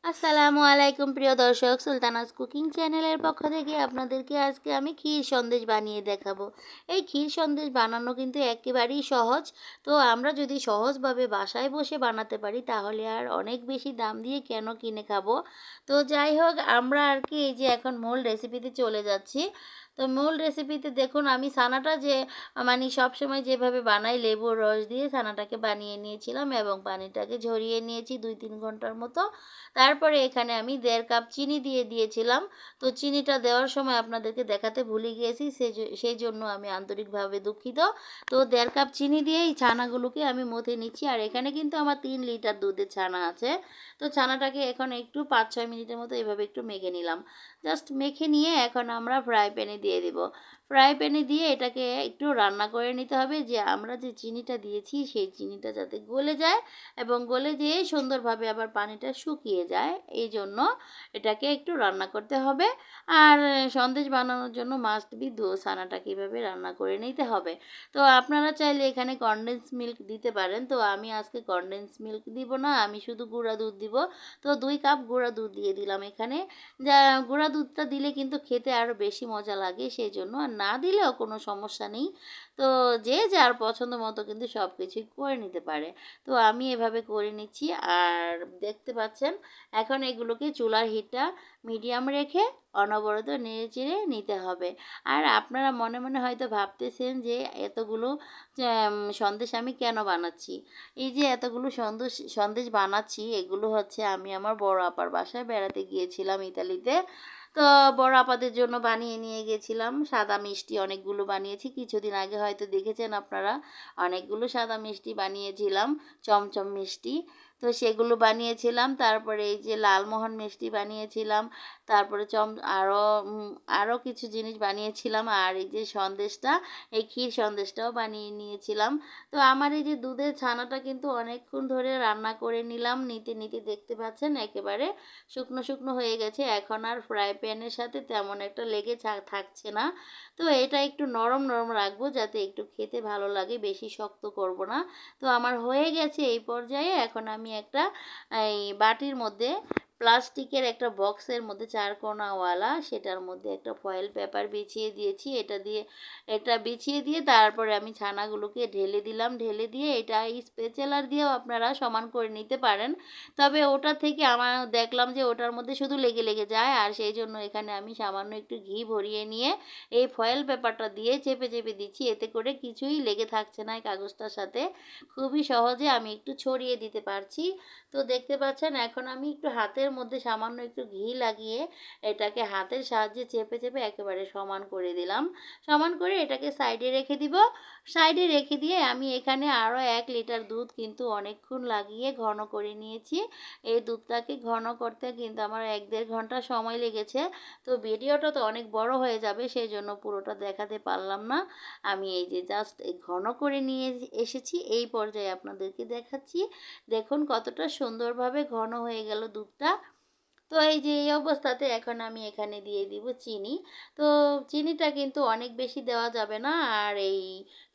আসসালামু আলাইকুম প্রিয় দর্শক, সুলতানাস কুকিং চ্যানেলের পক্ষ থেকে আপনাদেরকে আজকে আমি ক্ষীর সন্দেশ বানিয়ে দেখাবো। এই ক্ষীর সন্দেশ বানানো কিন্তু একেবারেই সহজ। তো আমরা যদি সহজভাবে বাসায় বসে বানাতে পারি তাহলে আর অনেক বেশি দাম দিয়ে কেন কিনে খাবো। তো যাই হোক, আমরা আর কি এই যে এখন মূল রেসিপিতে চলে যাচ্ছি। তো মূল রেসিপিতে দেখুন, আমি ছানাটা যে মানে সবসময় যেভাবে বানাই লেবুর রস দিয়ে ছানাটাকে বানিয়ে নিয়েছিলাম এবং পানিটাকে ঝরিয়ে নিয়েছি 2-3 ঘন্টার মতো। তারপরে এখানে আমি 1.5 কাপ চিনি দিয়ে দিয়েছিলাম। তো চিনিটা দেওয়ার সময় আপনাদেরকে দেখাতে ভুলে গিয়েছি, সেই জন্য আমি আন্তরিকভাবে দুঃখিত। তো 1.5 কাপ চিনি দিয়ে এই ছানাগুলোকে আমি মথে নিচ্ছি। আর এখানে কিন্তু আমার 3 লিটার দুধের ছানা আছে। তো ছানাটাকে এখন একটু 5-6 মিনিটের মতো এভাবে একটু মেখে নিলাম। জাস্ট মেখে নিয়ে এখন আমরা ফ্রাই প্যানে দিয়ে দিব। ফ্রাই প্যানে দিয়ে এটাকে একটু রান্না করে নিতে হবে, যে আমরা যে চিনিটা দিয়েছি সেই চিনিটা যাতে গলে যায় এবং গলে যেয়ে সুন্দরভাবে আবার পানিটা শুকিয়ে যায়। এই জন্য এটাকে একটু রান্না করতে হবে। আর সন্দেশ বানানোর জন্য মাস্ট বি ছানাটাকে কীভাবে রান্না করে নিতে হবে। তো আপনারা চাইলে এখানে কনডেন্স মিল্ক দিতে পারেন। তো আমি আজকে কনডেন্স মিল্ক দিব না, আমি শুধু গুঁড়া দুধ দিব। তো 2 কাপ গুঁড়া দুধ দিয়ে দিলাম এখানে। যা গুঁড়া দুধটা দিলে কিন্তু খেতে আরও বেশি মজা লাগে, সেই জন্য। আর না দিলেও কোনো সমস্যা নেই। তো যে যার পছন্দ মতো কিন্তু সব কিছুই করে নিতে পারে। তো আমি এভাবে করে নিচ্ছি। আর দেখতে পাচ্ছেন, এখন এগুলোকে চুলার হিটটা মিডিয়াম রেখে অনবরত নেড়েচেড়ে নিতে হবে। আর আপনারা মনে মনে হয়তো ভাবতেছেন যে এতগুলো সন্দেশ আমি কেন বানাচ্ছি। এই যে এতগুলো সন্দেশ সন্দেশ বানাচ্ছি, এগুলো হচ্ছে আমি আমার বড় আপার বাসায় বেড়াতে গিয়েছিলাম ইতালিতে। তো বড় আপাদের জন্য বানিয়ে নিয়ে গেছিলাম। সাদা মিষ্টি অনেকগুলো বানিয়েছি, কিছুদিন আগে হয়তো দেখেছেন আপনারা। অনেকগুলো সাদা মিষ্টি বানিয়েছিলাম, চমচম মিষ্টি। তো সেগুলো বানিয়েছিলাম। তারপরে এই যে লালমোহন মিষ্টি বানিয়েছিলাম। তারপরে আরও আরও কিছু জিনিস বানিয়েছিলাম। আর এই যে সন্দেশটা, এই ক্ষীর সন্দেশটাও বানিয়ে নিয়েছিলাম। তো আমার এই যে দুধের ছানাটা কিন্তু অনেকক্ষণ ধরে রান্না করে নিলাম। নিতে নিতে দেখতে পাচ্ছেন একেবারে শুকনো শুকনো হয়ে গেছে। এখন আর ফ্রাই প্যানের সাথে তেমন একটা লেগে থাকছে না। তো এটা একটু নরম নরম রাখবো যাতে একটু খেতে ভালো লাগে, বেশি শক্ত করব না। তো আমার হয়ে গেছে এই পর্যায়ে। এখন আমি একটা এই বাটির মধ্যে, প্লাস্টিকের একটা বক্সের মধ্যে 4 কোণাওয়ালা, সেটার মধ্যে একটা ফয়েল পেপার বিছিয়ে দিয়েছি। এটা বিছিয়ে দিয়ে তারপরে আমি ছানাগুলোকে ঢেলে দিলাম। ঢেলে দিয়ে এটা স্প্যাচুলার দিয়েও আপনারা সমান করে নিতে পারেন। তবে ওটা থেকে আমার দেখলাম যে ওটার মধ্যে শুধু লেগে লেগে যায়। আর সেই জন্য এখানে আমি সামান্য একটু ঘি ভরিয়ে নিয়ে এই ফয়েল পেপারটা দিয়ে চেপে চেপে দিচ্ছি। এতে করে কিছুই লেগে থাকছে না এই কাগজটার সাথে। খুবই সহজে আমি একটু ছড়িয়ে দিতে পারছি। তো দেখতে পাচ্ছেন, এখন আমি একটু হাতের মধ্যে সামান্য একটু ঘি লাগিয়ে এটাকে হাতের সাহায্যে চেপে চেপে একেবারে সমান করে দিলাম। সমান করে এটাকে সাইডে রেখে দিব। সাইডে রেখে দিয়ে আমি এখানে আরও 1 লিটার দুধ কিন্তু অনেকক্ষণ লাগিয়ে ঘন করে নিয়েছি। এই দুধটাকে ঘন করতে কিন্তু আমার 1-1.5 ঘন্টা সময় লেগেছে। তো ভিডিওটা তো অনেক বড় হয়ে যাবে, সেই জন্য পুরোটা দেখাতে পারলাম না। আমি এই যে জাস্ট ঘন করে নিয়ে এসেছি, এই পর্যায়ে আপনাদেরকে দেখাচ্ছি। দেখুন কতটা সুন্দরভাবে ঘন হয়ে গেল দুধটা। তো এই যে এই অবস্থাতে এখন আমি এখানে দিয়ে দিব চিনি। তো চিনিটা কিন্তু অনেক বেশি দেওয়া যাবে না। আর এই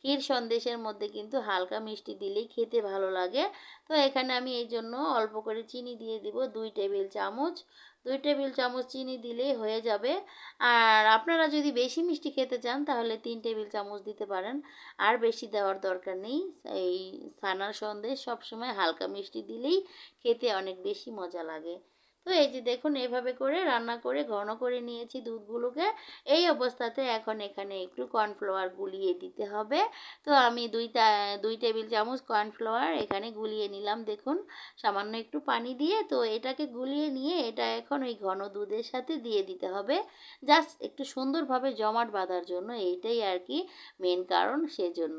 ক্ষীর সন্দেশের মধ্যে কিন্তু হালকা মিষ্টি দিলেই খেতে ভালো লাগে। তো এখানে আমি এই জন্য অল্প করে চিনি দিয়ে দিব, 2 টেবিল চামচ। 2 টেবিল চামচ চিনি দিলেই হয়ে যাবে। আর আপনারা যদি বেশি মিষ্টি খেতে চান তাহলে 3 টেবিল চামচ দিতে পারেন। আর বেশি দেওয়ার দরকার নেই। এই ছানার সন্দেশ সবসময় হালকা মিষ্টি দিলেই খেতে অনেক বেশি মজা লাগে। তো এই যে দেখুন, এভাবে করে রান্না করে ঘন করে নিয়েছি দুধগুলোকে। এই অবস্থাতে এখন এখানে একটু কর্নফ্লাওয়ার গুলিয়ে দিতে হবে। তো আমি 2 টেবিল চামচ কর্নফ্লাওয়ার এখানে গুলিয়ে নিলাম। দেখুন, সামান্য একটু পানি দিয়ে তো এটাকে গুলিয়ে নিয়ে এটা এখন ওই ঘন দুধের সাথে দিয়ে দিতে হবে। জাস্ট একটু সুন্দরভাবে জমাট বাঁধার জন্য, এইটাই আর কি মেন কারণ, সেজন্য।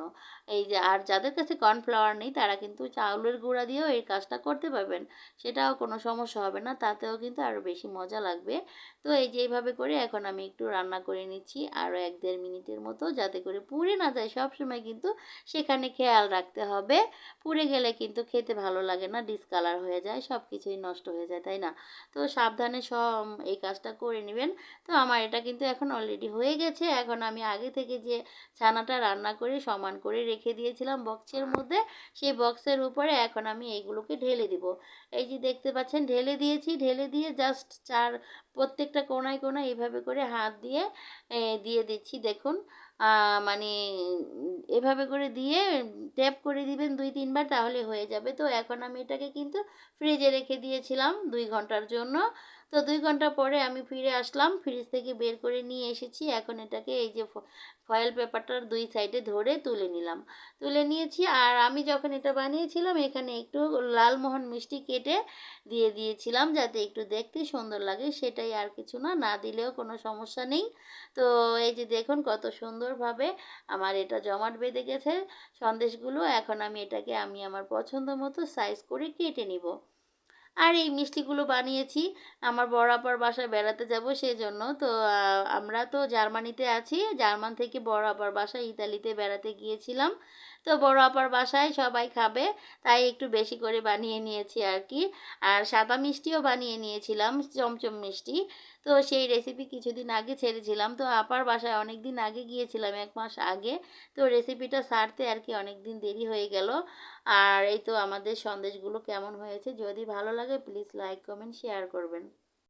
এই যে, আর যাদের কাছে কর্নফ্লাওয়ার নেই তারা কিন্তু চাউলের গুঁড়া দিয়েও এই কাজটা করতে পারবেন। সেটাও কোনো সমস্যা হবে না, তাতেও কিন্তু আরও বেশি মজা লাগবে। তো এই যে এইভাবে করে এখন আমি একটু রান্না করে নিচ্ছি আরও 1-1.5 মিনিটের মতো, যাতে করে পুড়ে না যায়। সবসময় কিন্তু সেখানে খেয়াল রাখতে হবে। পুড়ে গেলে কিন্তু খেতে ভালো লাগে না, ডিসকালার হয়ে যায়, সব কিছুই নষ্ট হয়ে যায়, তাই না? তো সাবধানে সব এই কাজটা করে নেবেন। তো আমার এটা কিন্তু এখন অলরেডি হয়ে গেছে। এখন আমি আগে থেকে যে ছানাটা রান্না করে সমান করে রেখে দিয়েছিলাম বক্সের মধ্যে, সেই বক্সের উপরে এখন আমি এইগুলোকে ঢেলে দিব। এই যে দেখতে পাচ্ছেন ঢেলে দিয়েছি। ঢেলে দিয়ে জাস্ট প্রত্যেকটা কোণায় কোণায় এভাবে করে হাত দিয়ে দিয়ে দিচ্ছি। দেখুন মানে এভাবে করে দিয়ে ট্যাপ করে দিবেন ২-৩ বার, তাহলে হয়ে যাবে। তো এখন আমি এটাকে কিন্তু ফ্রিজে রেখে দিয়েছিলাম ২ ঘন্টার জন্য। তো ২ ঘন্টা পরে আমি ফিরে আসলাম। ফ্রিজ থেকে বের করে নিয়ে এসেছি। এখন এটাকে এই যে ফয়েল পেপারটার ২ সাইডে ধরে তুলে নিলাম। তুলে নিয়েছি, আর আমি যখন এটা বানিয়েছিলাম এখানে একটু লালমোহন মিষ্টি কেটে দিয়ে দিয়েছিলাম যাতে একটু দেখতে সুন্দর লাগে, সেটাই, আর কিছু না। না দিলেও কোনো সমস্যা নেই। তো এই যে দেখুন কত সুন্দরভাবে আমার এটা জমাট বেঁধে গেছে সন্দেশগুলো। এখন আমি এটাকে আমার পছন্দ মতো সাইজ করে কেটে নিব। আর এই মিষ্টিগুলো বানিয়েছি আমার বড় আপার বাসায় বেড়াতে যাব সেজন্য। তো আমরা তো জার্মানিতে আছি। জার্মান থেকে বড় আপার বাসায় ইতালিতে বেড়াতে গিয়েছিলাম। তো বড় আপার বাসায় সবাই খাবে, তাই একটু বেশি করে বানিয়ে নিয়েছি আর কি। আর সাদা মিষ্টিও বানিয়ে নিয়েছিলাম, চমচম মিষ্টি। তো সেই রেসিপি কিছুদিন আগে ছেড়েছিলাম। তো আপার বাসায় অনেক দিন আগে গিয়েছিলাম, ১ মাস আগে। তো রেসিপিটা ছাড়তে আর কি অনেক দিন দেরি হয়ে গেল। আর এই তো আমাদের সন্দেশগুলো কেমন হয়েছে, যদি ভালো লাগে প্লিজ লাইক, কমেন্ট, শেয়ার করবেন।